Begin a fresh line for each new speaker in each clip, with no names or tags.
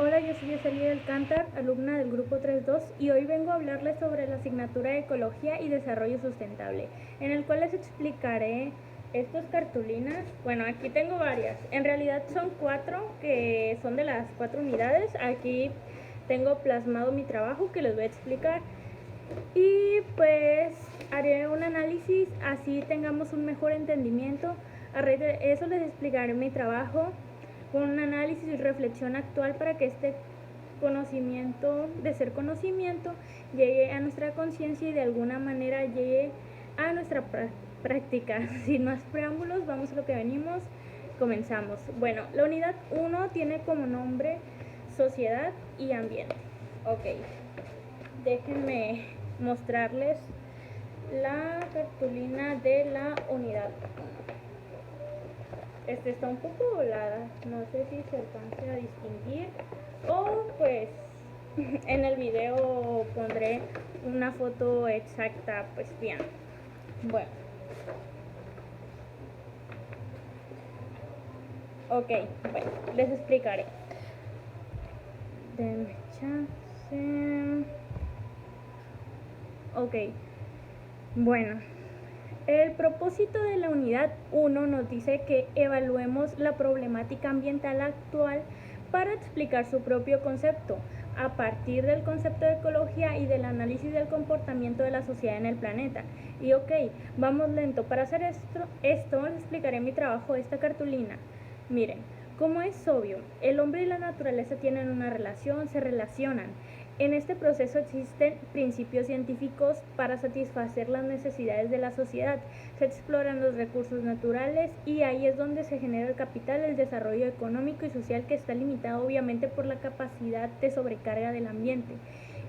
Hola, yo soy Yoselia Alcántar, alumna del grupo 3.2 y hoy vengo a hablarles sobre la asignatura de Ecología y Desarrollo Sustentable, en el cual les explicaré estas cartulinas. Bueno, aquí tengo varias, en realidad son 4 que son de las 4 unidades. Aquí tengo plasmado mi trabajo que les voy a explicar y pues haré un análisis, así tengamos un mejor entendimiento. A raíz de eso les explicaré mi trabajo con un análisis y reflexión actual para que este conocimiento, de ser conocimiento, llegue a nuestra conciencia y de alguna manera llegue a nuestra práctica. Sin más preámbulos, vamos a lo que venimos, comenzamos. Bueno, la unidad 1 tiene como nombre Sociedad y Ambiente. Ok, déjenme mostrarles la cartulina de la unidad 1. Está un poco volada, no sé si se alcance a distinguir, o pues en el video pondré una foto exacta, pues bien. Bueno, ok, bueno, les explicaré. Denme chance. Ok, bueno, el propósito de la unidad 1 nos dice que evaluemos la problemática ambiental actual para explicar su propio concepto, a partir del concepto de ecología y del análisis del comportamiento de la sociedad en el planeta. Y ok, vamos lento. Para hacer esto les explicaré mi trabajo de esta cartulina. Miren, como es obvio, el hombre y la naturaleza tienen una relación, se relacionan. En este proceso existen principios científicos para satisfacer las necesidades de la sociedad. Se exploran los recursos naturales y ahí es donde se genera el capital, el desarrollo económico y social, que está limitado obviamente por la capacidad de sobrecarga del ambiente.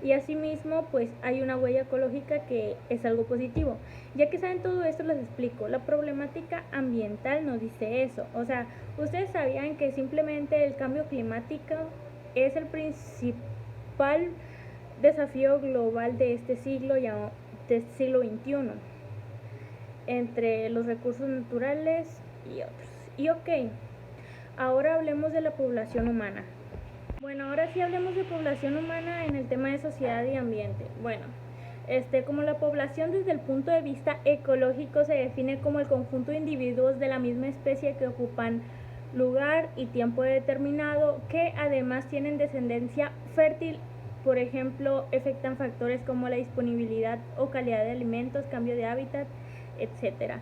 Y asimismo, pues hay una huella ecológica que es algo positivo. Ya que saben todo esto, les explico. La problemática ambiental nos dice eso. O sea, ustedes sabían que simplemente el cambio climático es el principal desafío global de este siglo XXI, entre los recursos naturales y otros. Y ok, ahora hablemos de la población humana. Bueno, ahora sí hablemos de población humana en el tema de sociedad y ambiente. Bueno, como la población desde el punto de vista ecológico se define como el conjunto de individuos de la misma especie que ocupan lugar y tiempo determinado, que además tienen descendencia fértil. Por ejemplo, afectan factores como la disponibilidad o calidad de alimentos, cambio de hábitat, etc.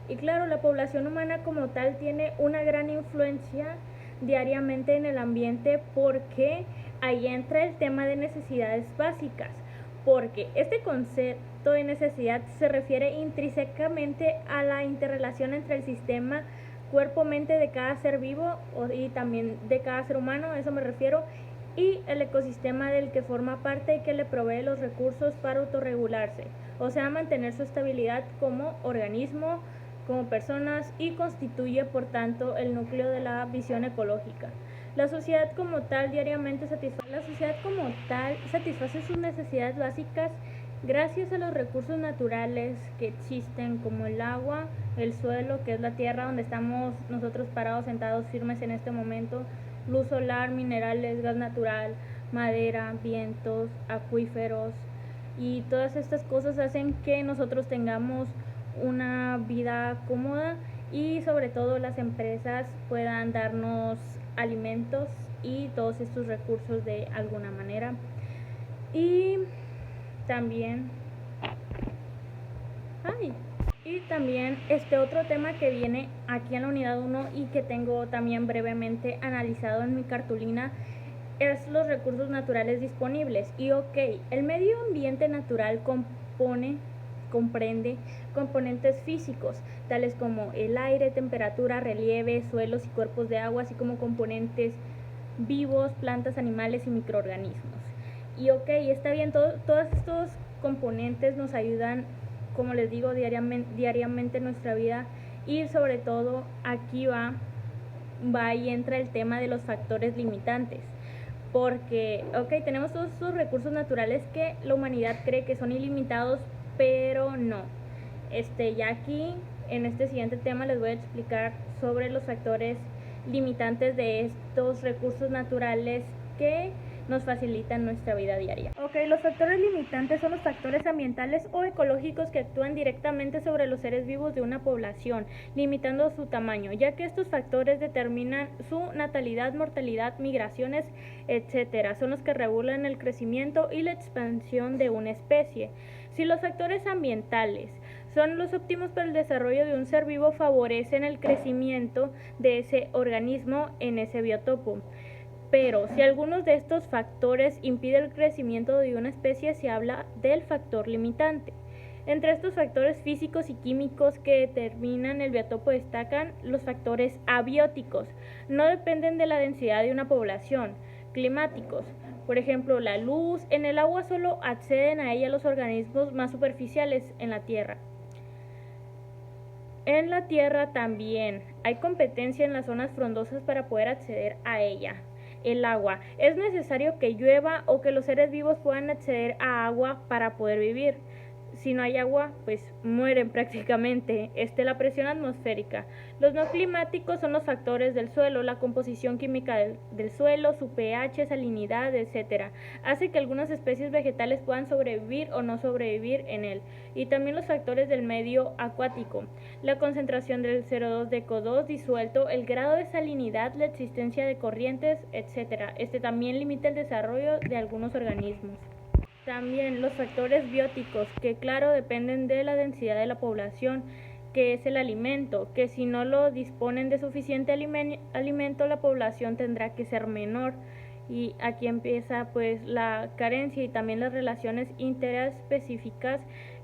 Y claro, la población humana como tal tiene una gran influencia diariamente en el ambiente, porque ahí entra el tema de necesidades básicas, porque este concepto de necesidad se refiere intrínsecamente a la interrelación entre el sistema cuerpo-mente de cada ser vivo y también de cada ser humano, a eso me refiero, y el ecosistema del que forma parte y que le provee los recursos para autorregularse, o sea, mantener su estabilidad como organismo, como personas, y constituye por tanto el núcleo de la visión ecológica. La sociedad como tal satisface sus necesidades básicas gracias a los recursos naturales que existen, como el agua, el suelo, que es la tierra donde estamos nosotros parados, sentados firmes en este momento, luz solar, minerales, gas natural, madera, vientos, acuíferos, y todas estas cosas hacen que nosotros tengamos una vida cómoda, y sobre todo las empresas puedan darnos alimentos y todos estos recursos de alguna manera. Y también este otro tema que viene aquí en la unidad 1 y que tengo también brevemente analizado en mi cartulina es los recursos naturales disponibles. Y ok, el medio ambiente natural comprende componentes físicos, tales como el aire, temperatura, relieve, suelos y cuerpos de agua, así como componentes vivos, plantas, animales y microorganismos. Y ok, está bien, todos estos componentes nos ayudan, como les digo, diariamente en nuestra vida. Y sobre todo aquí va y entra el tema de los factores limitantes, porque ok, tenemos todos estos recursos naturales que la humanidad cree que son ilimitados, pero no. Ya aquí en este siguiente tema les voy a explicar sobre los factores limitantes de estos recursos naturales que nos facilitan nuestra vida diaria. Ok, los factores limitantes son los factores ambientales o ecológicos que actúan directamente sobre los seres vivos de una población, limitando su tamaño, ya que estos factores determinan su natalidad, mortalidad, migraciones, etc. Son los que regulan el crecimiento y la expansión de una especie. Si los factores ambientales son los óptimos para el desarrollo de un ser vivo, favorecen el crecimiento de ese organismo en ese biotopo. Pero si algunos de estos factores impiden el crecimiento de una especie, se habla del factor limitante. Entre estos factores físicos y químicos que determinan el biotopo destacan los factores abióticos. No dependen de la densidad de una población. Climáticos. Por ejemplo, la luz. En el agua solo acceden a ella los organismos más superficiales en la Tierra. En la Tierra también hay competencia en las zonas frondosas para poder acceder a ella. El agua. Es necesario que llueva o que los seres vivos puedan acceder a agua para poder vivir. Si no hay agua, pues mueren prácticamente. La presión atmosférica. Los no climáticos son los factores del suelo, la composición química del suelo, su pH, salinidad, etc. Hace que algunas especies vegetales puedan sobrevivir o no sobrevivir en él. Y también los factores del medio acuático. La concentración del CO2 de CO2 disuelto, el grado de salinidad, la existencia de corrientes, etc. También limita el desarrollo de algunos organismos. También los factores bióticos, que claro dependen de la densidad de la población, que es el alimento, que si no lo disponen de suficiente alimento, la población tendrá que ser menor. Y aquí empieza pues la carencia y también las relaciones interespecíficas,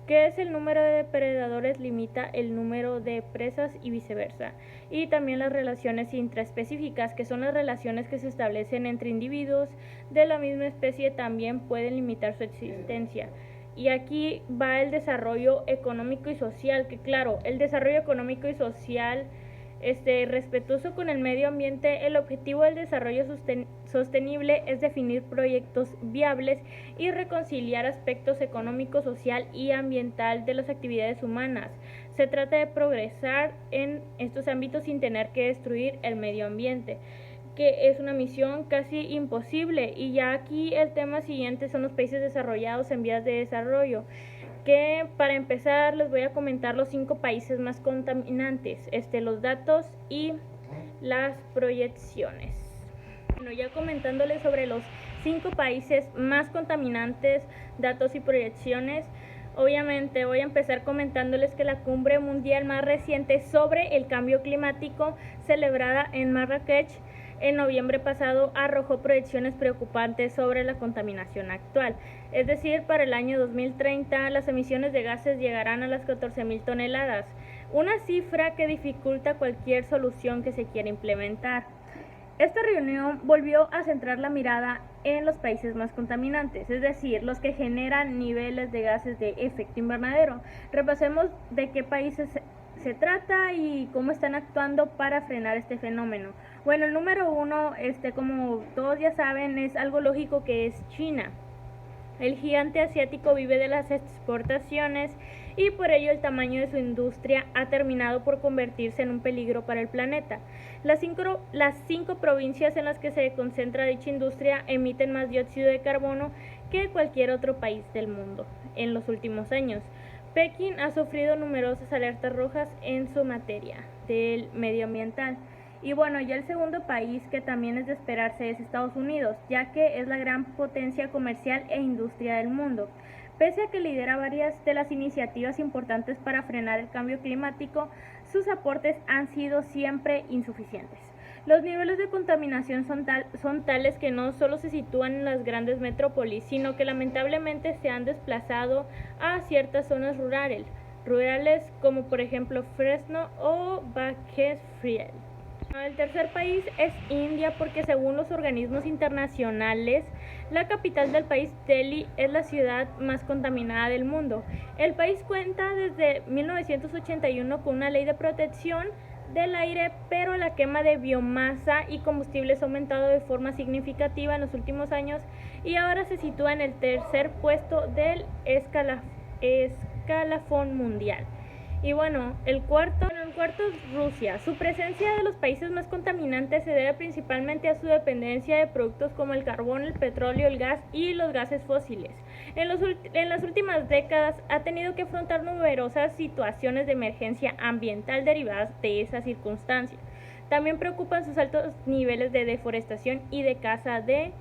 que es el número de depredadores limita el número de presas y viceversa. Y también las relaciones intraespecíficas, que son las relaciones que se establecen entre individuos de la misma especie, también pueden limitar su existencia. Y aquí va el desarrollo económico y social, que claro, el desarrollo económico y social respetuoso con el medio ambiente. El objetivo del desarrollo sostenible es definir proyectos viables y reconciliar aspectos económico, social y ambiental de las actividades humanas. Se trata de progresar en estos ámbitos sin tener que destruir el medio ambiente, que es una misión casi imposible. Y ya aquí el tema siguiente son los países desarrollados en vías de desarrollo, que para empezar les voy a comentar los 5 países más contaminantes, los datos y las proyecciones. Bueno, ya comentándoles sobre los 5 países más contaminantes, datos y proyecciones, obviamente voy a empezar comentándoles que la cumbre mundial más reciente sobre el cambio climático, celebrada en Marrakech en noviembre pasado, arrojó proyecciones preocupantes sobre la contaminación actual. Es decir, para el año 2030 las emisiones de gases llegarán a las 14.000 toneladas, una cifra que dificulta cualquier solución que se quiera implementar. Esta reunión volvió a centrar la mirada en los países más contaminantes, es decir, los que generan niveles de gases de efecto invernadero. Repasemos de qué países se trata y cómo están actuando para frenar este fenómeno. Bueno, el número 1, como todos ya saben, es algo lógico, que es China. El gigante asiático vive de las exportaciones y por ello el tamaño de su industria ha terminado por convertirse en un peligro para el planeta. Las cinco provincias en las que se concentra dicha industria emiten más dióxido de carbono que cualquier otro país del mundo en los últimos años. Pekín ha sufrido numerosas alertas rojas en su materia del medioambiental. Y bueno, ya el segundo país que también es de esperarse es Estados Unidos, ya que es la gran potencia comercial e industria del mundo. Pese a que lidera varias de las iniciativas importantes para frenar el cambio climático, sus aportes han sido siempre insuficientes. Los niveles de contaminación son tales que no solo se sitúan en las grandes metrópolis, sino que lamentablemente se han desplazado a ciertas zonas rurales como por ejemplo Fresno o Bakersfield. El tercer país es India, porque según los organismos internacionales, la capital del país, Delhi, es la ciudad más contaminada del mundo. El país cuenta desde 1981 con una ley de protección del aire, pero la quema de biomasa y combustibles ha aumentado de forma significativa en los últimos años y ahora se sitúa en el tercer puesto del escalafón mundial. Y bueno, el cuarto cuarto es Rusia. Su presencia de los países más contaminantes se debe principalmente a su dependencia de productos como el carbón, el petróleo, el gas y los gases fósiles. En las últimas décadas ha tenido que afrontar numerosas situaciones de emergencia ambiental derivadas de esa circunstancia. También preocupan sus altos niveles de deforestación y de caza de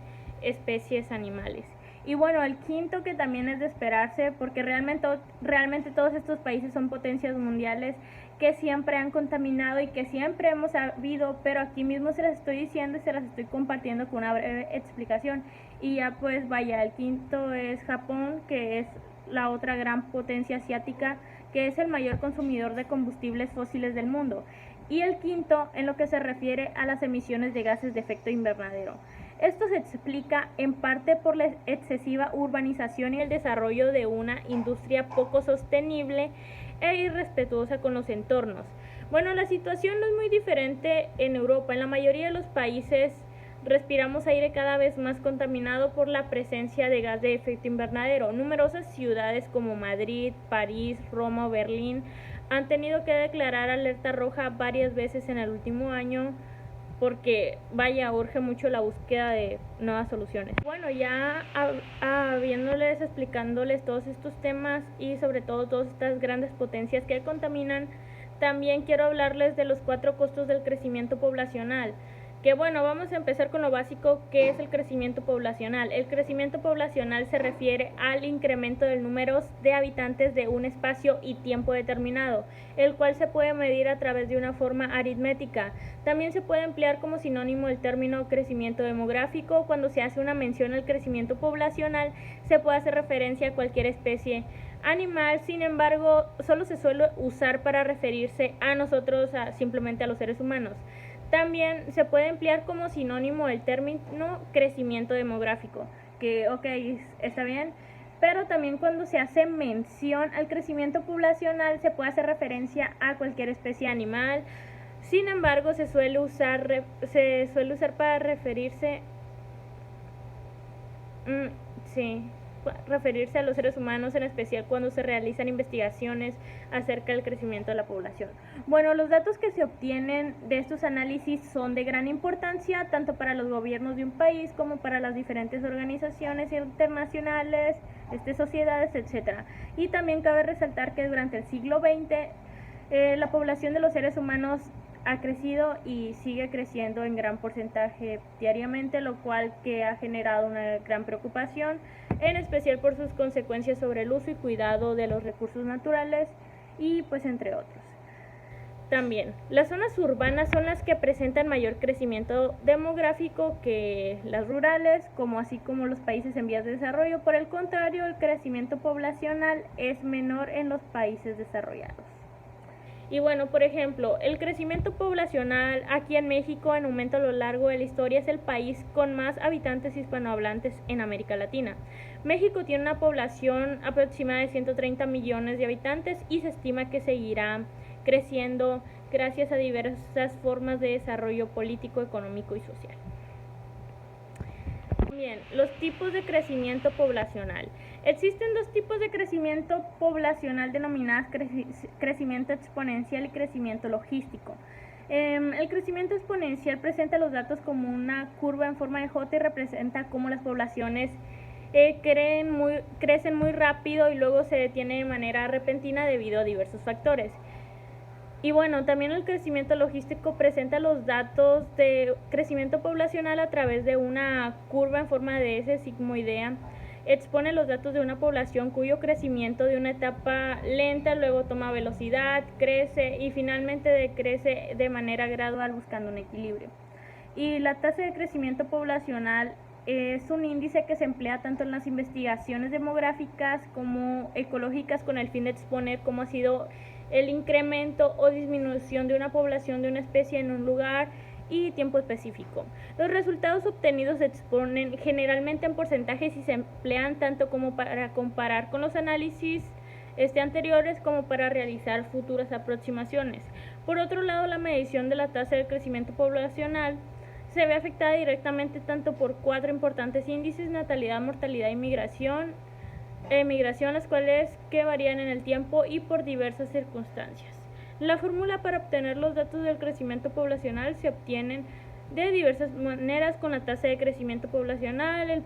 especies animales. Y bueno, el quinto, que también es de esperarse, porque realmente todos estos países son potencias mundiales que siempre han contaminado y que siempre hemos sabido, pero aquí mismo se las estoy diciendo y se las estoy compartiendo con una breve explicación. Y ya pues vaya, el quinto es Japón, que es la otra gran potencia asiática, que es el mayor consumidor de combustibles fósiles del mundo. Y el quinto en lo que se refiere a las emisiones de gases de efecto invernadero. Esto se explica en parte por la excesiva urbanización y el desarrollo de una industria poco sostenible e irrespetuosa con los entornos. Bueno, la situación no es muy diferente en Europa. En la mayoría de los países respiramos aire cada vez más contaminado por la presencia de gas de efecto invernadero. Numerosas ciudades como Madrid, París, Roma o Berlín han tenido que declarar alerta roja varias veces en el último año, porque vaya, urge mucho la búsqueda de nuevas soluciones. Bueno, ya explicándoles todos estos temas y sobre todo todas estas grandes potencias que contaminan, también quiero hablarles de los 4 costos del crecimiento poblacional. Que bueno, vamos a empezar con lo básico, que es el crecimiento poblacional. El crecimiento poblacional se refiere al incremento del número de habitantes de un espacio y tiempo determinado, el cual se puede medir a través de una forma aritmética. También se puede emplear como sinónimo el término crecimiento demográfico. Cuando se hace una mención al crecimiento poblacional, se puede hacer referencia a cualquier especie animal. Sin embargo, solo se suele usar para referirse a nosotros, simplemente a los seres humanos. También se puede emplear como sinónimo el término crecimiento demográfico, que ok, está bien, pero también cuando se hace mención al crecimiento poblacional se puede hacer referencia a cualquier especie animal. Sin embargo, se suele usar para referirse referirse a los seres humanos, en especial cuando se realizan investigaciones acerca del crecimiento de la población. Bueno, los datos que se obtienen de estos análisis son de gran importancia tanto para los gobiernos de un país como para las diferentes organizaciones internacionales, sociedades, etc. Y también cabe resaltar que durante el siglo XX la población de los seres humanos ha crecido y sigue creciendo en gran porcentaje diariamente, lo cual que ha generado una gran preocupación, en especial por sus consecuencias sobre el uso y cuidado de los recursos naturales y pues entre otros. También, las zonas urbanas son las que presentan mayor crecimiento demográfico que las rurales, así como los países en vías de desarrollo. Por el contrario, el crecimiento poblacional es menor en los países desarrollados. Y bueno, por ejemplo, el crecimiento poblacional aquí en México en aumento a lo largo de la historia es el país con más habitantes hispanohablantes en América Latina. México tiene una población aproximada de 130 millones de habitantes y se estima que seguirá creciendo gracias a diversas formas de desarrollo político, económico y social. Bien, los tipos de crecimiento poblacional. Existen 2 tipos de crecimiento poblacional denominadas crecimiento exponencial y crecimiento logístico. El crecimiento exponencial presenta los datos como una curva en forma de J y representa cómo las poblaciones crecen muy rápido y luego se detiene de manera repentina debido a diversos factores. Y bueno, también el crecimiento logístico presenta los datos de crecimiento poblacional a través de una curva en forma de S sigmoidea. Expone los datos de una población cuyo crecimiento de una etapa lenta luego toma velocidad, crece y finalmente decrece de manera gradual buscando un equilibrio. Y la tasa de crecimiento poblacional es un índice que se emplea tanto en las investigaciones demográficas como ecológicas con el fin de exponer cómo ha sido el incremento o disminución de una población de una especie en un lugar y tiempo específico. Los resultados obtenidos se exponen generalmente en porcentajes y se emplean tanto como para comparar con los análisis anteriores como para realizar futuras aproximaciones. Por otro lado, la medición de la tasa de crecimiento poblacional se ve afectada directamente tanto por 4 importantes índices: natalidad, mortalidad y migración, las cuales que varían en el tiempo y por diversas circunstancias. La fórmula para obtener los datos del crecimiento poblacional se obtienen de diversas maneras, con la tasa de crecimiento poblacional, el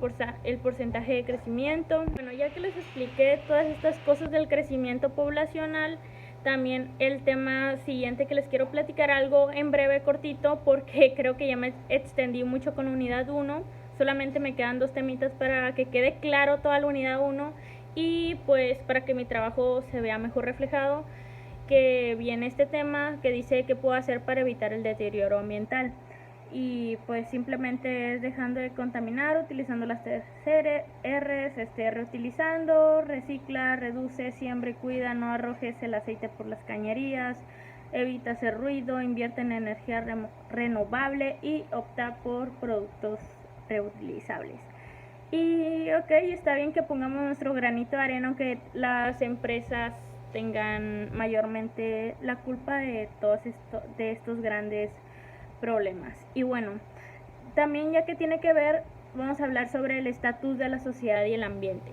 porcentaje de crecimiento. Bueno, ya que les expliqué todas estas cosas del crecimiento poblacional, también el tema siguiente que les quiero platicar algo en breve, cortito, porque creo que ya me extendí mucho con unidad 1. Solamente me quedan 2 temitas para que quede claro toda la unidad 1 y pues para que mi trabajo se vea mejor reflejado, que viene este tema que dice qué puedo hacer para evitar el deterioro ambiental. Y pues simplemente es dejando de contaminar, utilizando las 3 R's, reutilizando, recicla, reduce, siembra y cuida, no arrojes el aceite por las cañerías, evita hacer ruido, invierte en energía renovable y opta por productos reutilizables. Y ok, está bien que pongamos nuestro granito de arena, aunque las empresas tengan mayormente la culpa de todos estos grandes problemas. Y bueno, también ya que tiene que ver, vamos a hablar sobre el estatus de la sociedad y el ambiente.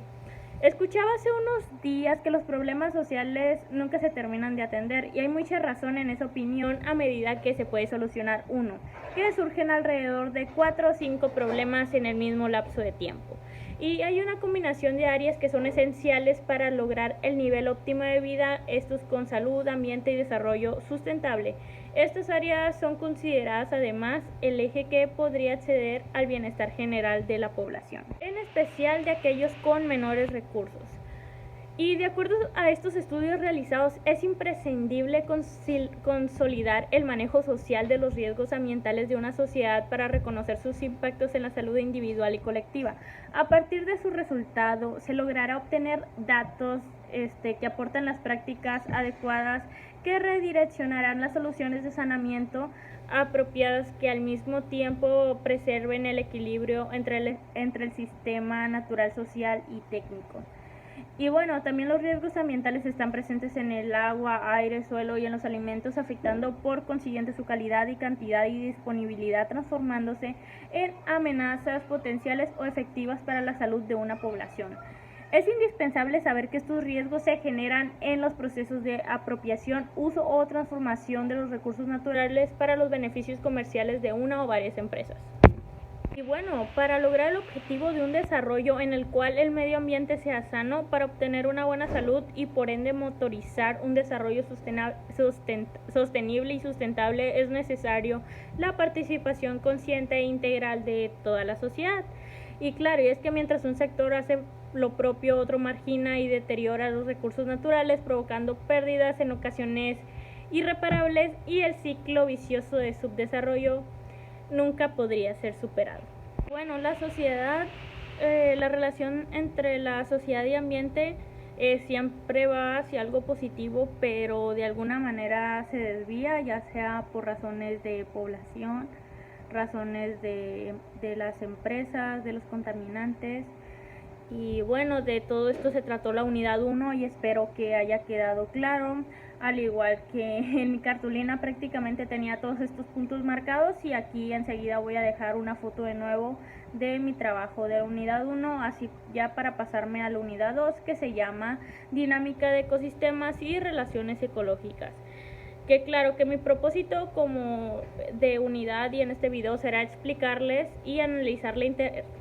Escuchaba hace unos días que los problemas sociales nunca se terminan de atender y hay mucha razón en esa opinión a medida que se puede solucionar uno, que surgen alrededor de 4 o 5 problemas en el mismo lapso de tiempo. Y hay una combinación de áreas que son esenciales para lograr el nivel óptimo de vida, estos con salud, ambiente y desarrollo sustentable. Estas áreas son consideradas además el eje que podría acceder al bienestar general de la población, en especial de aquellos con menores recursos. Y de acuerdo a estos estudios realizados, es imprescindible consolidar el manejo social de los riesgos ambientales de una sociedad para reconocer sus impactos en la salud individual y colectiva. A partir de su resultado, se logrará obtener datos que aportan las prácticas adecuadas que redireccionarán las soluciones de saneamiento apropiadas que al mismo tiempo preserven el equilibrio entre el sistema natural, social y técnico. Y bueno, también los riesgos ambientales están presentes en el agua, aire, suelo y en los alimentos, afectando por consiguiente su calidad y cantidad y disponibilidad, transformándose en amenazas potenciales o efectivas para la salud de una población. Es indispensable saber que estos riesgos se generan en los procesos de apropiación, uso o transformación de los recursos naturales para los beneficios comerciales de una o varias empresas. Y bueno, para lograr el objetivo de un desarrollo en el cual el medio ambiente sea sano, para obtener una buena salud y por ende motorizar un desarrollo sostenible y sustentable, es necesario la participación consciente e integral de toda la sociedad. Y claro, y es que mientras un sector hace lo propio, otro margina y deteriora los recursos naturales, provocando pérdidas en ocasiones irreparables, y el ciclo vicioso de subdesarrollo nunca podría ser superado. Bueno, la sociedad, la relación entre la sociedad y ambiente siempre va hacia algo positivo, pero de alguna manera se desvía, ya sea por razones de población, razones de las empresas, de los contaminantes. Y bueno, de todo esto se trató la unidad 1 y espero que haya quedado claro. Al igual que en mi cartulina prácticamente tenía todos estos puntos marcados, y aquí enseguida voy a dejar una foto de nuevo de mi trabajo de la unidad 1, así ya para pasarme a la unidad 2, que se llama Dinámica de ecosistemas y relaciones ecológicas. Que claro que mi propósito como de unidad y en este video será explicarles y analizar la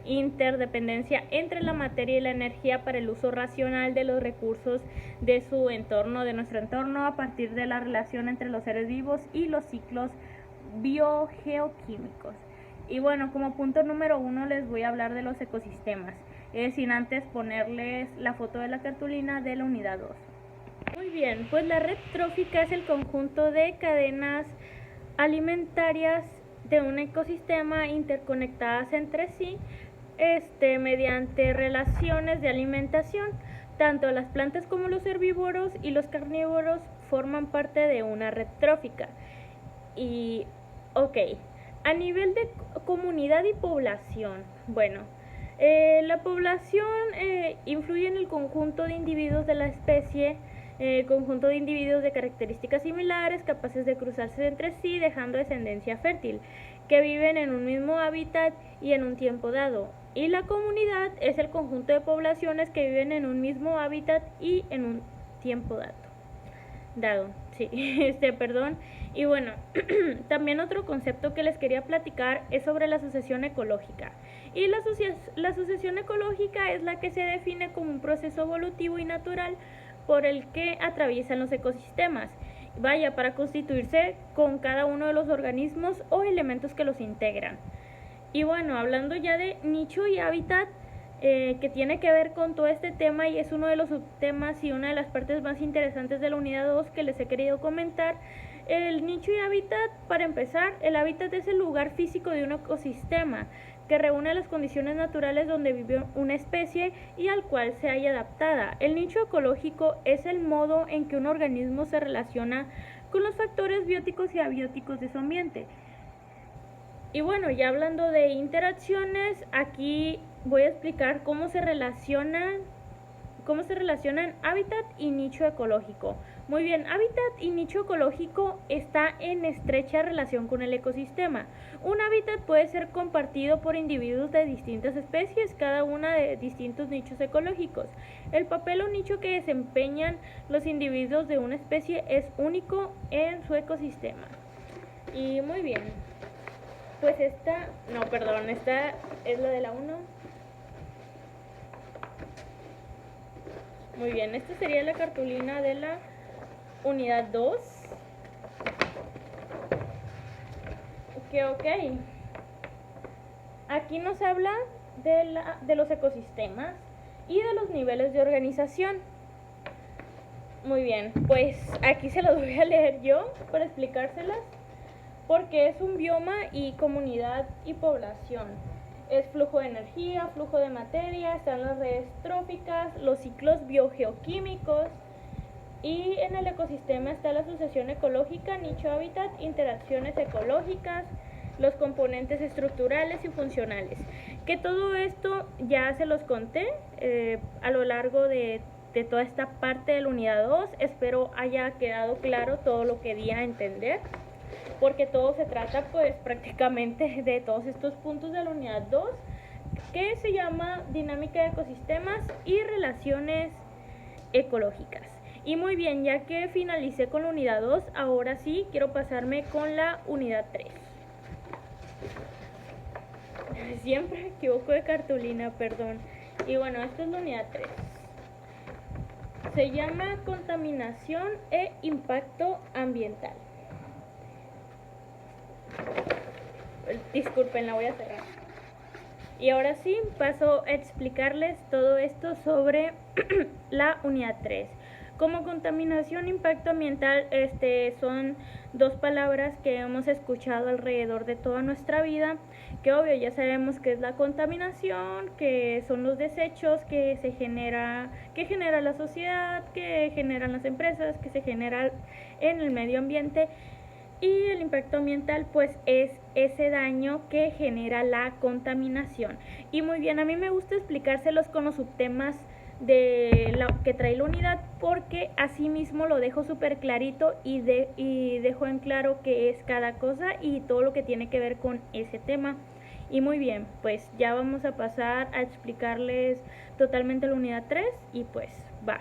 interdependencia entre la materia y la energía para el uso racional de los recursos de su entorno, de nuestro entorno, a partir de la relación entre los seres vivos y los ciclos biogeoquímicos. Y bueno, como punto número 1 les voy a hablar de los ecosistemas, sin antes ponerles la foto de la cartulina de la unidad 2. Muy bien, pues la red trófica es el conjunto de cadenas alimentarias de un ecosistema interconectadas entre sí, mediante relaciones de alimentación. Tanto las plantas como los herbívoros y los carnívoros forman parte de una red trófica. Y, ok, a nivel de comunidad y población, bueno, la población influye en el conjunto de individuos de la especie, conjunto de individuos de características similares, capaces de cruzarse entre sí, dejando descendencia fértil, que viven en un mismo hábitat y en un tiempo dado. Y la comunidad es el conjunto de poblaciones que viven en un mismo hábitat y en un tiempo dado. Sí, perdón. Y bueno, también otro concepto que les quería platicar es sobre la asociación ecológica. Y la asociación ecológica es la que se define como un proceso evolutivo y natural por el que atraviesan los ecosistemas. Vaya, para constituirse con cada uno de los organismos o elementos que los integran. Y bueno, hablando ya de nicho y hábitat, que tiene que ver con todo este tema y es uno de los subtemas y una de las partes más interesantes de la unidad 2 que les he querido comentar. El nicho y hábitat, para empezar, el hábitat es el lugar físico de un ecosistema que reúne las condiciones naturales donde vive una especie y al cual se haya adaptada. El nicho ecológico es el modo en que un organismo se relaciona con los factores bióticos y abióticos de su ambiente. Y bueno, ya hablando de interacciones, aquí voy a explicar cómo se relacionan hábitat y nicho ecológico. Muy bien, hábitat y nicho ecológico está en estrecha relación con el ecosistema. Un hábitat puede ser compartido por individuos de distintas especies, cada una de distintos nichos ecológicos. El papel o nicho que desempeñan los individuos de una especie es único en su ecosistema. Y muy bien, pues esta es la de la 1. Muy bien, esta sería la cartulina de la unidad 2. Ok. Aquí nos habla de los ecosistemas y de los niveles de organización. Muy bien, pues aquí se las voy a leer yo para explicárselas, porque es un bioma y comunidad y población. Es flujo de energía, flujo de materia, están las redes tróficas, los ciclos biogeoquímicos y en el ecosistema está la asociación ecológica, nicho hábitat, interacciones ecológicas, los componentes estructurales y funcionales. Que todo esto ya se los conté a lo largo de toda esta parte de la unidad 2. Espero haya quedado claro todo lo que di a entender, porque todo se trata pues prácticamente de todos estos puntos de la unidad 2, que se llama dinámica de ecosistemas y relaciones ecológicas. Y muy bien, ya que finalicé con la unidad 2, ahora sí quiero pasarme con la unidad 3. Siempre me equivoco de cartulina, perdón. Y bueno, esta es la unidad 3. Se llama contaminación e impacto ambiental. Disculpen, la voy a cerrar. Y ahora sí, paso a explicarles todo esto sobre la unidad 3. Como contaminación e impacto ambiental, son dos palabras que hemos escuchado alrededor de toda nuestra vida, que obvio ya sabemos que es la contaminación, que son los desechos que genera la sociedad, que generan las empresas, que se genera en el medio ambiente. Y el impacto ambiental pues es ese daño que genera la contaminación. Y muy bien, a mí me gusta explicárselos con los subtemas que trae la unidad, porque así mismo lo dejo súper clarito y dejo en claro qué es cada cosa y todo lo que tiene que ver con ese tema. Y muy bien, pues ya vamos a pasar a explicarles totalmente la unidad 3 y pues va.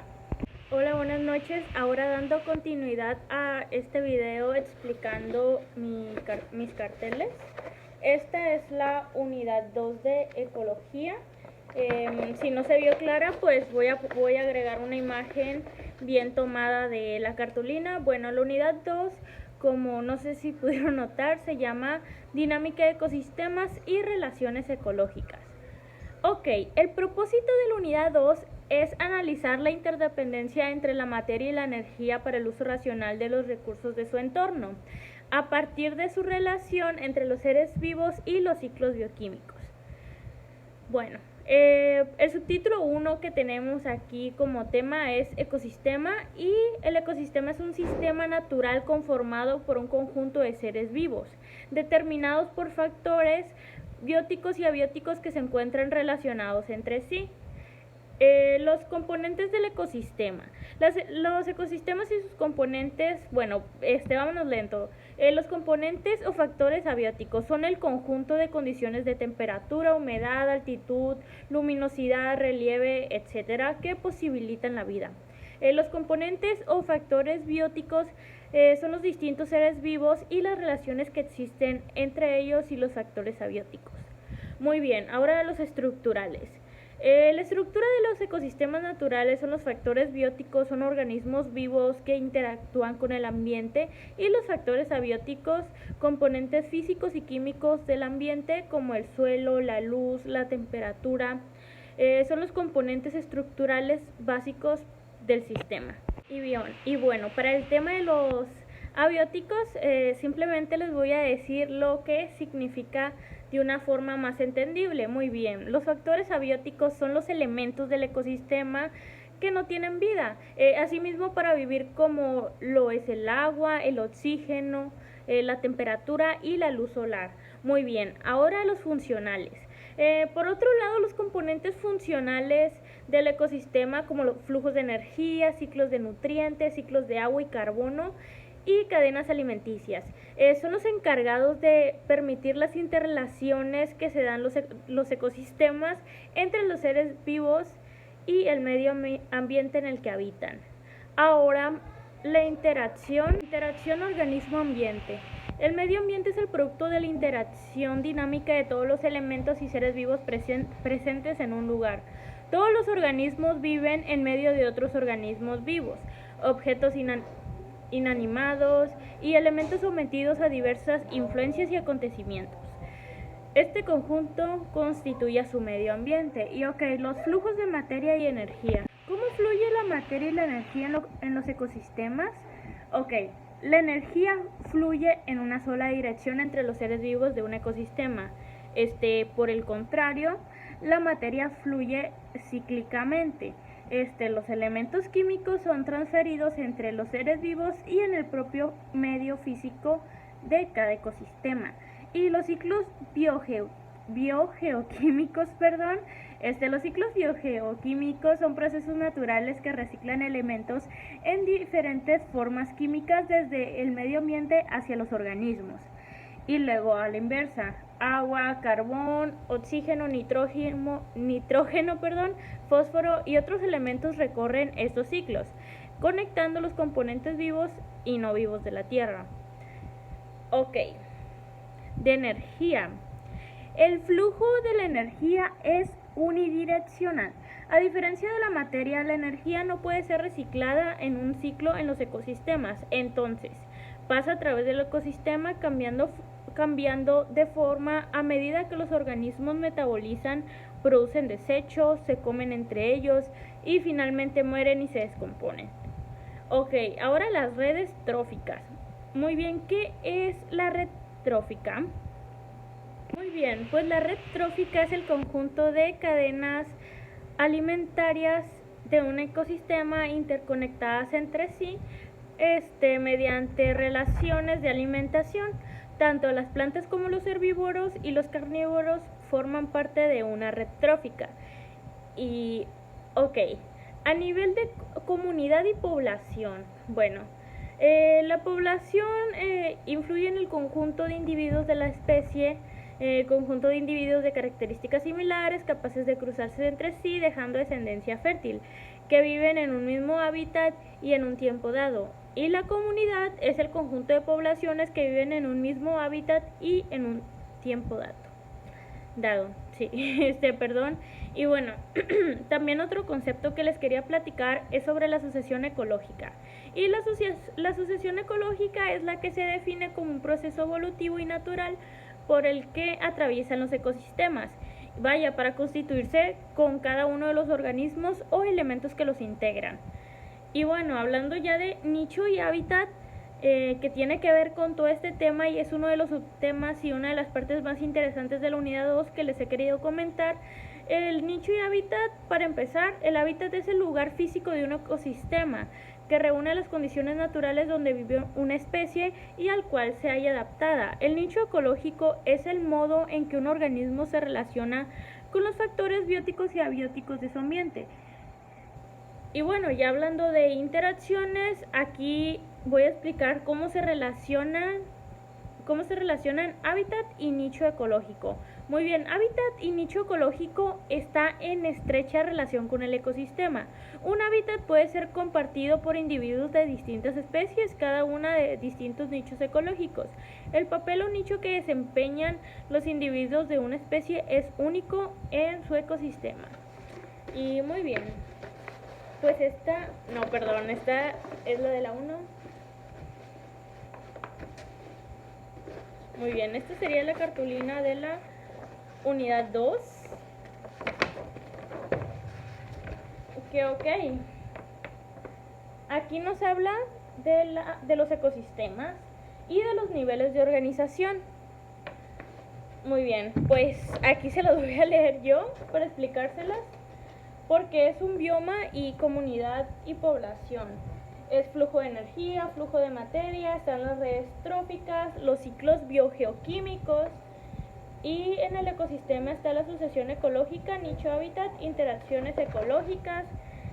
Hola, buenas noches. Ahora dando continuidad a este video explicando mis carteles. Esta es la unidad 2 de ecología. Si no se vio clara, pues voy a agregar una imagen bien tomada de la cartulina. Bueno, la unidad 2, como no sé si pudieron notar, se llama dinámica de ecosistemas y relaciones ecológicas. Ok, el propósito de la unidad 2 es analizar la interdependencia entre la materia y la energía para el uso racional de los recursos de su entorno, a partir de su relación entre los seres vivos y los ciclos bioquímicos. Bueno, el subtítulo 1 que tenemos aquí como tema es ecosistema, y el ecosistema es un sistema natural conformado por un conjunto de seres vivos, determinados por factores bióticos y abióticos que se encuentran relacionados entre sí. Los componentes del ecosistema. Los ecosistemas y sus componentes, bueno, vámonos lento. Los componentes o factores abióticos son el conjunto de condiciones de temperatura, humedad, altitud, luminosidad, relieve, etcétera, que posibilitan la vida. Los componentes o factores bióticos son los distintos seres vivos y las relaciones que existen entre ellos y los factores abióticos. Muy bien, ahora los estructurales. La estructura de los ecosistemas naturales son los factores bióticos, son organismos vivos que interactúan con el ambiente, y los factores abióticos, componentes físicos y químicos del ambiente como el suelo, la luz, la temperatura, son los componentes estructurales básicos del sistema. Y bueno, para el tema de los abióticos, simplemente les voy a decir lo que significa de una forma más entendible. Muy bien, los factores abióticos son los elementos del ecosistema que no tienen vida, asimismo para vivir, como lo es el agua, el oxígeno, la temperatura y la luz solar. Muy bien, ahora los funcionales. Por otro lado, los componentes funcionales del ecosistema, como los flujos de energía, ciclos de nutrientes, ciclos de agua y carbono, y cadenas alimenticias. Son los encargados de permitir las interrelaciones que se dan los ecosistemas entre los seres vivos y el medio ambiente en el que habitan. Ahora, la interacción organismo-ambiente. El medio ambiente es el producto de la interacción dinámica de todos los elementos y seres vivos presentes en un lugar. Todos los organismos viven en medio de otros organismos vivos, objetos inanimados y elementos sometidos a diversas influencias y acontecimientos. Este conjunto constituye a su medio ambiente. Y los flujos de materia y energía. ¿Cómo fluye la materia y la energía en los ecosistemas? La energía fluye en una sola dirección entre los seres vivos de un ecosistema. Por el contrario, la materia fluye cíclicamente. Los elementos químicos son transferidos entre los seres vivos y en el propio medio físico de cada ecosistema. Y los ciclos biogeoquímicos, los ciclos biogeoquímicos son procesos naturales que reciclan elementos en diferentes formas químicas desde el medio ambiente hacia los organismos. Y luego, a la inversa, agua, carbón, oxígeno, nitrógeno, fósforo y otros elementos recorren estos ciclos, conectando los componentes vivos y no vivos de la Tierra. De energía. El flujo de la energía es unidireccional. A diferencia de la materia, la energía no puede ser reciclada en un ciclo en los ecosistemas. Entonces, pasa a través del ecosistema cambiando de forma a medida que los organismos metabolizan, producen desechos, se comen entre ellos y finalmente mueren y se descomponen. Ahora las redes tróficas. Muy bien, ¿qué es la red trófica? Muy bien, pues la red trófica es el conjunto de cadenas alimentarias de un ecosistema interconectadas entre sí, mediante relaciones de alimentación. Tanto las plantas como los herbívoros y los carnívoros forman parte de una red trófica. Y, a nivel de comunidad y población, la población influye en el conjunto de individuos de la especie, conjunto de individuos de características similares, capaces de cruzarse entre sí, dejando descendencia fértil, que viven en un mismo hábitat y en un tiempo dado. Y la comunidad es el conjunto de poblaciones que viven en un mismo hábitat y en un tiempo dado. Y también otro concepto que les quería platicar es sobre la sucesión ecológica. Y la sucesión ecológica es la que se define como un proceso evolutivo y natural por el que atraviesan los ecosistemas, para constituirse con cada uno de los organismos o elementos que los integran. Y hablando ya de nicho y hábitat, que tiene que ver con todo este tema y es uno de los subtemas y una de las partes más interesantes de la unidad 2 que les he querido comentar. El nicho y hábitat, para empezar, el hábitat es el lugar físico de un ecosistema que reúne las condiciones naturales donde vive una especie y al cual se haya adaptada. El nicho ecológico es el modo en que un organismo se relaciona con los factores bióticos y abióticos de su ambiente. Y ya hablando de interacciones, aquí voy a explicar cómo se relacionan hábitat y nicho ecológico. Muy bien, hábitat y nicho ecológico está en estrecha relación con el ecosistema. Un hábitat puede ser compartido por individuos de distintas especies, cada una de distintos nichos ecológicos. El papel o nicho que desempeñan los individuos de una especie es único en su ecosistema. Y muy bien, pues esta es la de la 1. Muy bien, esta sería la cartulina de la unidad 2. Ok. Aquí nos habla de los ecosistemas y de los niveles de organización. Muy bien, pues aquí se los voy a leer yo para explicárselas, porque es un bioma y comunidad y población. Es flujo de energía, flujo de materia, están las redes tróficas, los ciclos biogeoquímicos, y en el ecosistema está la asociación ecológica, nicho hábitat, interacciones ecológicas,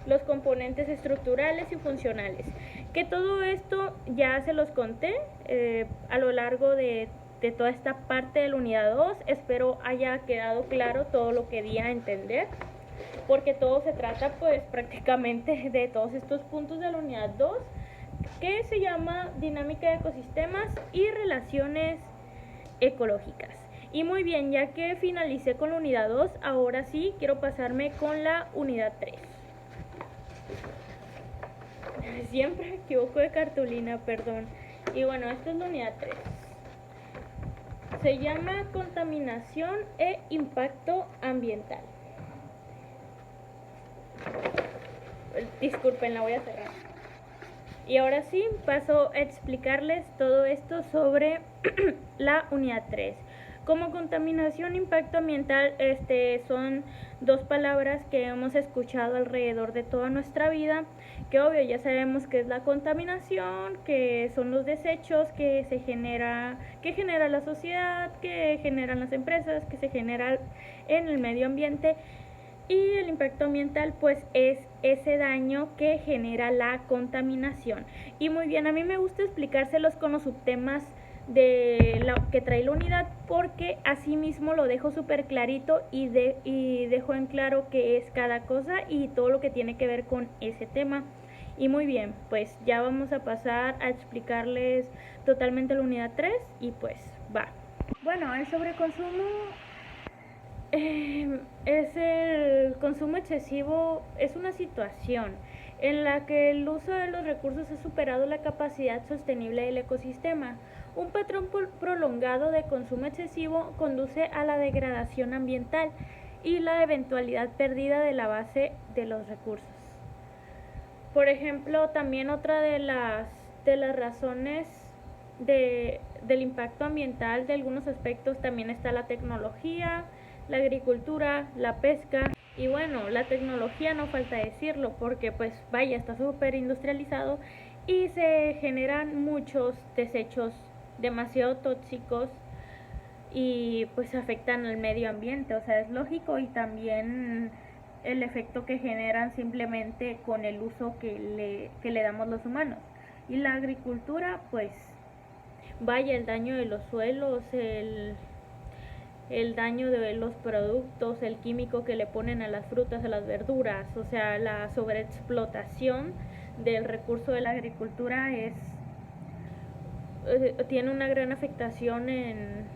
los componentes estructurales y funcionales. Que todo esto ya se los conté a lo largo de toda esta parte de la unidad 2. Espero haya quedado claro todo lo que di a entender, porque todo se trata pues prácticamente de todos estos puntos de la unidad 2, que se llama dinámica de ecosistemas y relaciones ecológicas. Y muy bien, ya que finalicé con la unidad 2, ahora sí quiero pasarme con la unidad 3. Siempre me equivoco de cartulina, perdón. Y bueno, esta es la unidad 3. Se llama contaminación e impacto ambiental. Disculpen, la voy a cerrar. Y ahora sí, paso a explicarles todo esto sobre la unidad 3. Como contaminación e impacto ambiental, son dos palabras que hemos escuchado alrededor de toda nuestra vida, que obvio ya sabemos que es la contaminación, que son los desechos que genera la sociedad, que generan las empresas, que se genera en el medio ambiente. Y el impacto ambiental pues es ese daño que genera la contaminación. Y muy bien, a mí me gusta explicárselos con los subtemas que trae la unidad, porque así mismo lo dejo súper clarito y dejo en claro qué es cada cosa y todo lo que tiene que ver con ese tema. Y muy bien, pues ya vamos a pasar a explicarles totalmente la unidad 3 y pues va. Bueno, el sobreconsumo es el consumo excesivo, es una situación en la que el uso de los recursos ha superado la capacidad sostenible del ecosistema. Un patrón prolongado de consumo excesivo conduce a la degradación ambiental y la eventualidad pérdida de la base de los recursos. Por ejemplo, también otra de las razones del impacto ambiental de algunos aspectos también está la tecnología, la agricultura, la pesca. Y bueno, la tecnología no falta decirlo, porque pues vaya, está súper industrializado y se generan muchos desechos demasiado tóxicos y pues afectan al medio ambiente, o sea, es lógico. Y también el efecto que generan simplemente con el uso que le damos los humanos. Y la agricultura, pues vaya, el daño de los suelos, el daño de los productos, el químico que le ponen a las frutas, a las verduras, o sea, la sobreexplotación del recurso de la agricultura tiene una gran afectación en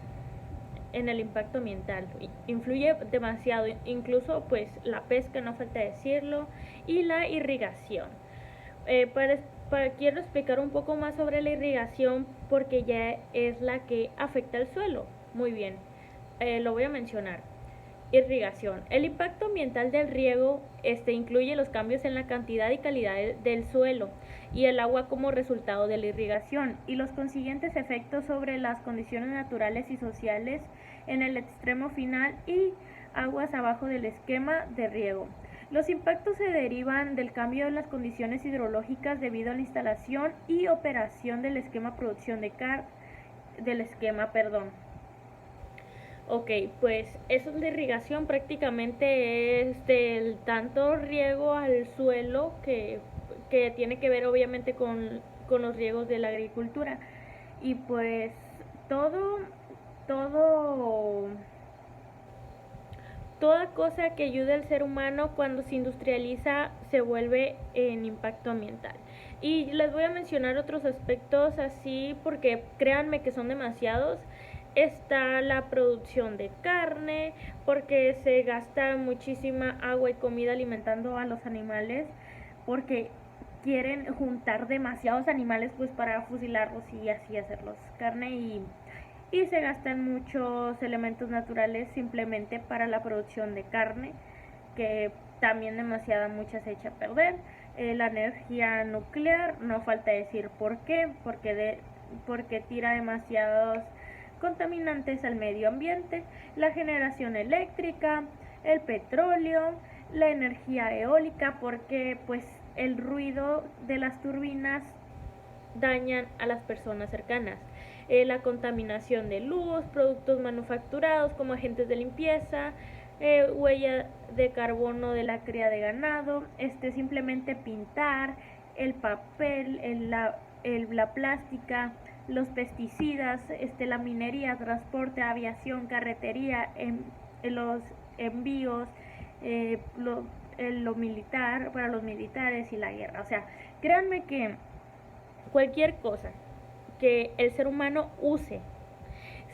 el impacto ambiental, influye demasiado, incluso pues la pesca, no falta decirlo, y la irrigación. Quiero explicar un poco más sobre la irrigación, porque ya es la que afecta al suelo. Muy bien, lo voy a mencionar. Irrigación. El impacto ambiental del riego incluye los cambios en la cantidad y calidad del suelo y el agua como resultado de la irrigación, y los consiguientes efectos sobre las condiciones naturales y sociales en el extremo final y aguas abajo del esquema de riego. Los impactos se derivan del cambio en las condiciones hidrológicas debido a la instalación y operación del esquema producción Ok, pues eso es la irrigación, prácticamente es del tanto riego al suelo que tiene que ver obviamente con los riegos de la agricultura. Y pues todo toda cosa que ayude al ser humano cuando se industrializa se vuelve en impacto ambiental. Y les voy a mencionar otros aspectos así porque créanme que son demasiados. Está la producción de carne, porque se gasta muchísima agua y comida alimentando a los animales, porque quieren juntar demasiados animales pues para fusilarlos y así hacerlos carne, y se gastan muchos elementos naturales simplemente para la producción de carne, que también demasiada mucha se echa a perder. La energía nuclear, no falta decir por qué, porque tira demasiados contaminantes al medio ambiente. La generación eléctrica, el petróleo, la energía eólica, porque pues el ruido de las turbinas dañan a las personas cercanas. La contaminación de luz, productos manufacturados como agentes de limpieza, huella de carbono de la cría de ganado, simplemente pintar, el papel, la plástica, los pesticidas, la minería, transporte, aviación, carretería, los envíos, lo militar, para los militares y la guerra. O sea, créanme que cualquier cosa que el ser humano use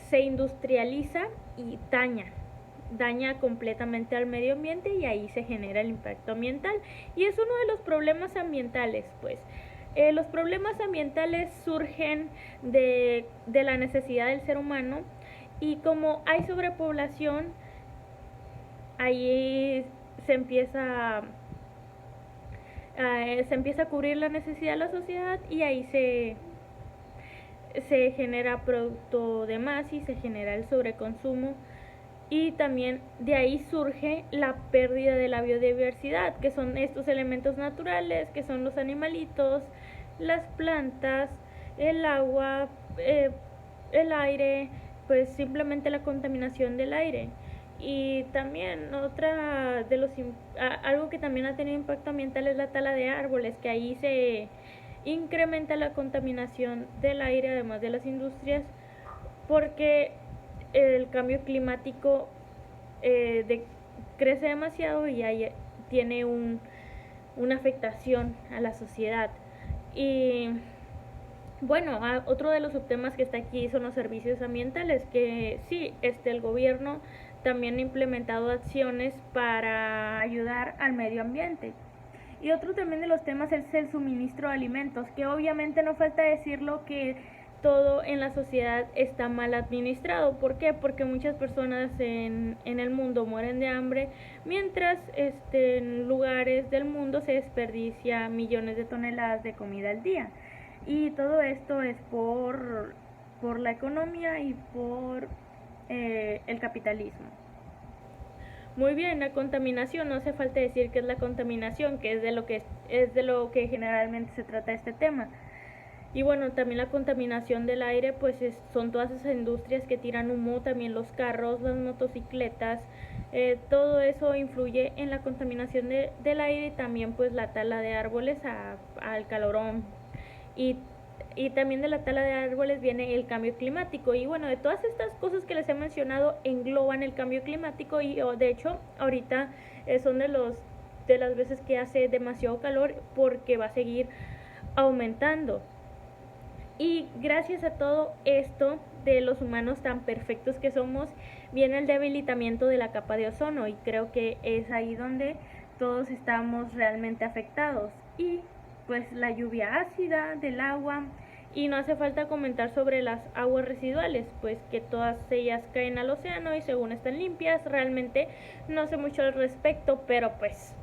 se industrializa y daña completamente al medio ambiente, y ahí se genera el impacto ambiental. Y es uno de los problemas ambientales, pues. Los problemas ambientales surgen de la necesidad del ser humano, y como hay sobrepoblación, ahí se empieza a cubrir la necesidad de la sociedad, y ahí se genera producto de más y se genera el sobreconsumo, y también de ahí surge la pérdida de la biodiversidad, que son estos elementos naturales, que son los animalitos, las plantas, el agua, el aire, pues simplemente la contaminación del aire. Y también algo que también ha tenido impacto ambiental es la tala de árboles, que ahí se incrementa la contaminación del aire, además de las industrias, porque el cambio climático crece demasiado y ahí tiene una afectación a la sociedad. Y bueno, otro de los subtemas que está aquí son los servicios ambientales, que sí, el gobierno también ha implementado acciones para ayudar al medio ambiente. Y otro también de los temas es el suministro de alimentos, que obviamente no falta decirlo que todo en la sociedad está mal administrado. ¿Por qué? Porque muchas personas en el mundo mueren de hambre, mientras en lugares del mundo se desperdicia millones de toneladas de comida al día. Y todo esto es por la economía y por el capitalismo. Muy bien, la contaminación, no hace falta decir qué es la contaminación, que es de lo que generalmente se trata este tema. Y bueno, también la contaminación del aire, pues son todas esas industrias que tiran humo, también los carros, las motocicletas, todo eso influye en la contaminación del aire, y también pues la tala de árboles al calorón. Y también de la tala de árboles viene el cambio climático. Y bueno, de todas estas cosas que les he mencionado engloban el cambio climático, y de hecho ahorita son de las veces que hace demasiado calor, porque va a seguir aumentando. Y gracias a todo esto de los humanos tan perfectos que somos, viene el debilitamiento de la capa de ozono, y creo que es ahí donde todos estamos realmente afectados. Y pues la lluvia ácida del agua, y no hace falta comentar sobre las aguas residuales, pues que todas ellas caen al océano y según están limpias. Realmente no sé mucho al respecto, pero pues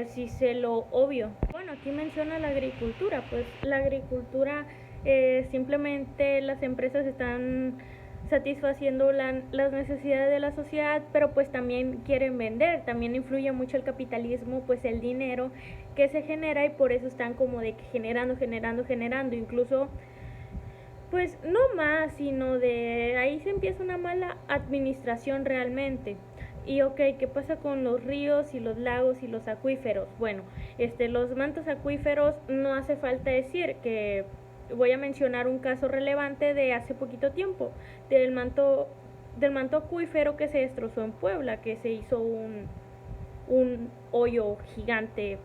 sí sé lo obvio. Bueno, aquí menciona la agricultura, pues la agricultura simplemente las empresas están satisfaciendo las necesidades de la sociedad, pero pues también quieren vender. También influye mucho el capitalismo, pues el dinero que se genera, y por eso están como de que generando, incluso pues no más, sino de ahí se empieza una mala administración realmente. Y ¿qué pasa con los ríos y los lagos y los acuíferos? Bueno, los mantos acuíferos, no hace falta decir que voy a mencionar un caso relevante de hace poquito tiempo, del manto del manto acuífero que se destrozó en Puebla, que se hizo un hoyo gigante,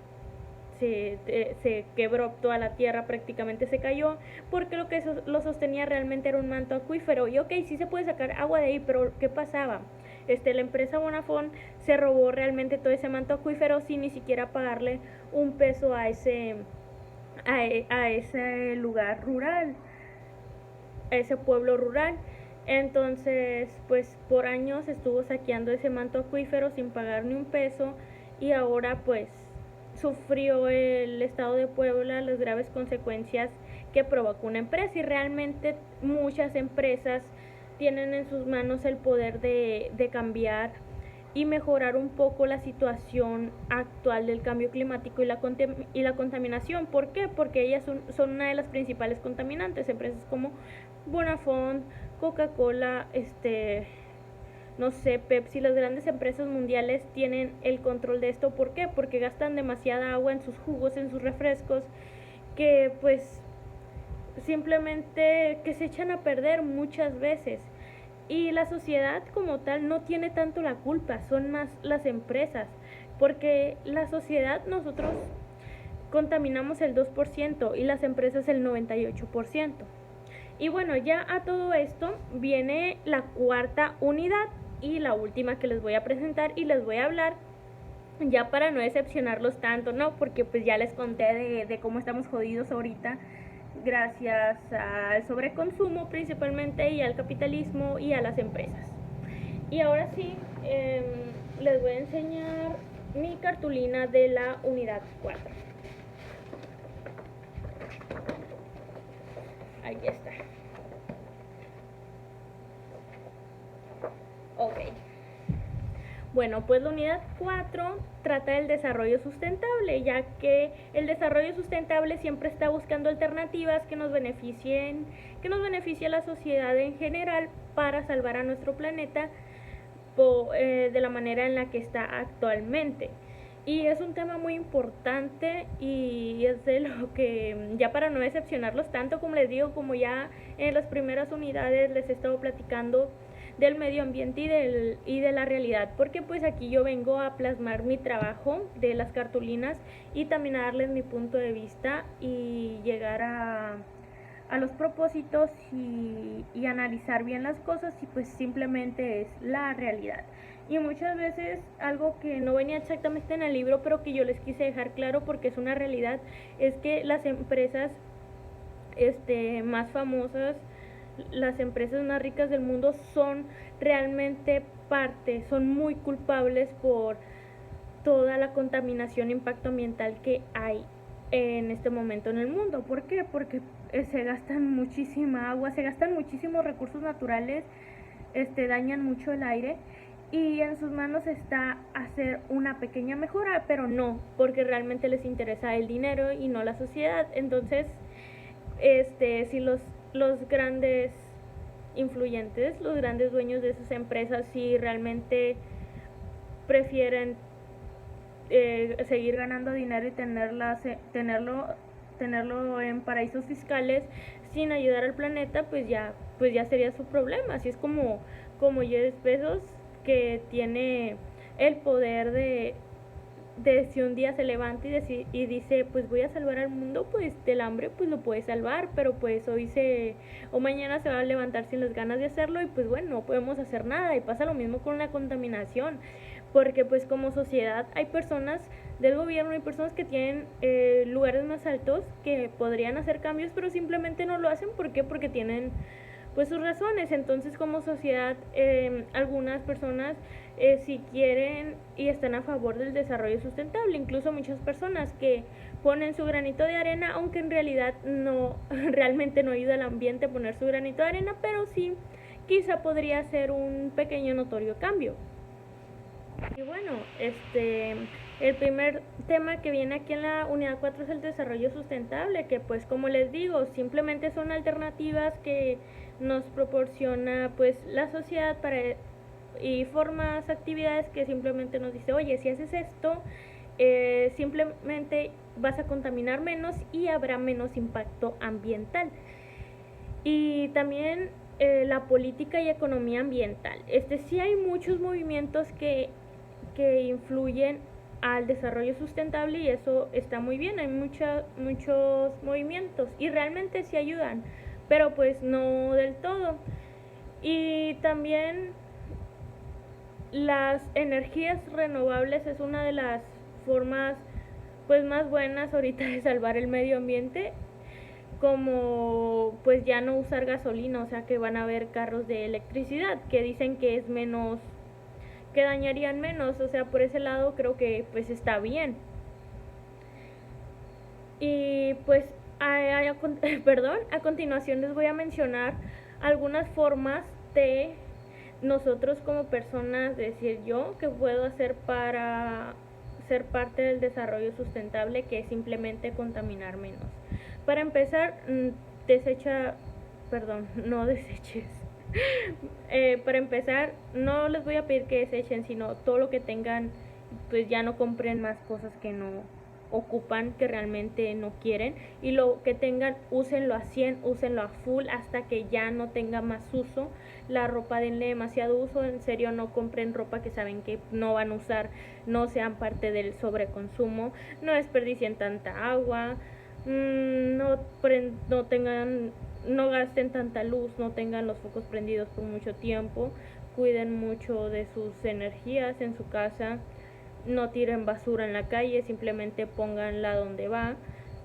se quebró toda la tierra, prácticamente se cayó, porque lo que lo sostenía realmente era un manto acuífero. Y ok, sí se puede sacar agua de ahí, pero ¿qué pasaba? La empresa Bonafont se robó realmente todo ese manto acuífero sin ni siquiera pagarle un peso a ese lugar rural, a ese pueblo rural. Entonces, pues por años estuvo saqueando ese manto acuífero sin pagar ni un peso, y ahora pues sufrió el estado de Puebla las graves consecuencias que provocó una empresa. Y realmente muchas empresas tienen en sus manos el poder de cambiar y mejorar un poco la situación actual del cambio climático y la contaminación. ¿Por qué? Porque ellas son una de las principales contaminantes. Empresas como Bonafont, Coca-Cola, no sé, Pepsi, las grandes empresas mundiales tienen el control de esto. ¿Por qué? Porque gastan demasiada agua en sus jugos, en sus refrescos, que pues simplemente que se echan a perder muchas veces. Y la sociedad como tal no tiene tanto la culpa, son más las empresas, porque la sociedad, nosotros contaminamos el 2% y las empresas el 98%. Y bueno, ya a todo esto viene la cuarta unidad y la última que les voy a presentar y les voy a hablar, ya para no decepcionarlos tanto, ¿no? Porque pues ya les conté de cómo estamos jodidos ahorita gracias al sobreconsumo principalmente, y al capitalismo y a las empresas. Y ahora sí, les voy a enseñar mi cartulina de la unidad 4. Ahí está. Ok. Bueno, pues la unidad 4 trata del desarrollo sustentable, ya que el desarrollo sustentable siempre está buscando alternativas que nos beneficien a la sociedad en general para salvar a nuestro planeta de la manera en la que está actualmente. Y es un tema muy importante y es de lo que, ya para no decepcionarlos tanto, como les digo, como ya en las primeras unidades les he estado platicando del medio ambiente y de la realidad, porque pues aquí yo vengo a plasmar mi trabajo de las cartulinas y también a darles mi punto de vista y llegar a los propósitos y analizar bien las cosas, y pues simplemente es la realidad. Y muchas veces algo que no venía exactamente en el libro, pero que yo les quise dejar claro porque es una realidad, es que las empresas más famosas, las empresas más ricas del mundo son realmente son muy culpables por toda la contaminación e impacto ambiental que hay en este momento en el mundo. ¿Por qué? Porque se gastan muchísima agua, se gastan muchísimos recursos naturales, dañan mucho el aire, y en sus manos está hacer una pequeña mejora, pero no, porque realmente les interesa el dinero y no la sociedad. Entonces, si los grandes influyentes, los grandes dueños de esas empresas, si realmente prefieren seguir ganando dinero y tenerlo en paraísos fiscales sin ayudar al planeta, pues ya sería su problema. Así es como Jeff Bezos, que tiene el poder de si un día se levanta y dice, pues voy a salvar al mundo, pues del hambre pues lo puede salvar, pero pues o mañana se va a levantar sin las ganas de hacerlo, y pues bueno, no podemos hacer nada. Y pasa lo mismo con la contaminación, porque pues como sociedad hay personas del gobierno, hay personas que tienen lugares más altos que podrían hacer cambios, pero simplemente no lo hacen. ¿Por qué? Porque tienen pues sus razones. Entonces, como sociedad, algunas personas si quieren y están a favor del desarrollo sustentable, incluso muchas personas que ponen su granito de arena, aunque en realidad no realmente no ayuda al ambiente poner su granito de arena, pero sí quizá podría ser un pequeño notorio cambio. Y bueno, el primer tema que viene aquí en la unidad 4 es el desarrollo sustentable, que pues como les digo, simplemente son alternativas que nos proporciona pues la sociedad y formas, actividades que simplemente nos dice, oye, si haces esto, simplemente vas a contaminar menos y habrá menos impacto ambiental. Y también la política y economía ambiental. Sí hay muchos movimientos que influyen al desarrollo sustentable y eso está muy bien, hay muchos movimientos y realmente sí ayudan, pero pues no del todo. Y también las energías renovables es una de las formas pues más buenas ahorita de salvar el medio ambiente, como pues ya no usar gasolina, o sea que van a haber carros de electricidad que dicen que es menos, que dañarían menos, o sea por ese lado creo que pues está bien. Y pues a continuación les voy a mencionar algunas formas de nosotros como personas, decir yo, que puedo hacer para ser parte del desarrollo sustentable, que es simplemente contaminar menos. Para empezar, no deseches. Para empezar, no les voy a pedir que desechen, sino todo lo que tengan, pues ya no compren más cosas que no ocupan, que realmente no quieren, y lo que tengan, úsenlo a 100, úsenlo a full hasta que ya no tenga más uso. La ropa denle demasiado uso, en serio no compren ropa que saben que no van a usar, no sean parte del sobreconsumo, no desperdicien tanta agua, no tengan, no gasten tanta luz, no tengan los focos prendidos por mucho tiempo, cuiden mucho de sus energías en su casa, no tiren basura en la calle, simplemente pónganla donde va.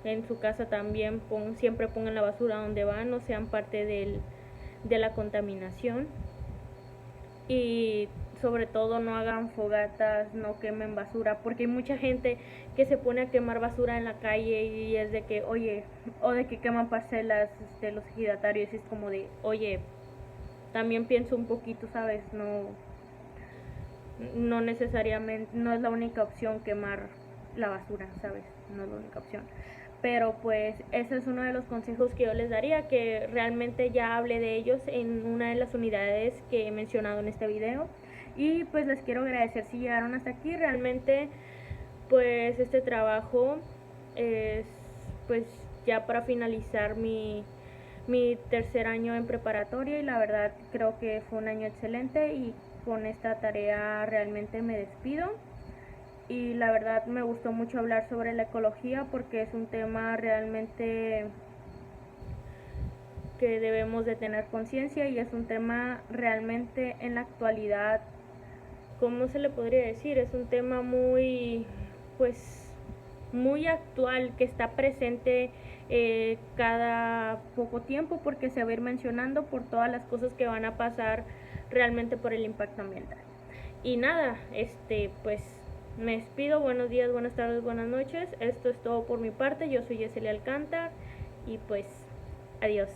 En su casa también siempre pongan la basura donde va, no sean parte de la contaminación. Y sobre todo no hagan fogatas, no quemen basura, porque hay mucha gente que se pone a quemar basura en la calle y es de que, oye, o de que queman parcelas, los ejidatarios, y es como de, oye, también pienso un poquito, ¿sabes? No necesariamente, no es la única opción quemar la basura, ¿sabes? No es la única opción. Pero pues ese es uno de los consejos que yo les daría, que realmente ya hablé de ellos en una de las unidades que he mencionado en este video. Y pues les quiero agradecer si llegaron hasta aquí. Realmente pues este trabajo es pues ya para finalizar mi tercer año en preparatoria y la verdad creo que fue un año excelente y con esta tarea realmente me despido. Y la verdad me gustó mucho hablar sobre la ecología porque es un tema realmente que debemos de tener conciencia y es un tema realmente en la actualidad, ¿cómo se le podría decir? Es un tema muy, pues, muy actual que está presente cada poco tiempo porque se va a ir mencionando por todas las cosas que van a pasar realmente por el impacto ambiental. Y nada, pues me despido, buenos días, buenas tardes, buenas noches. Esto es todo por mi parte, yo soy Yesenia Alcántar y pues adiós.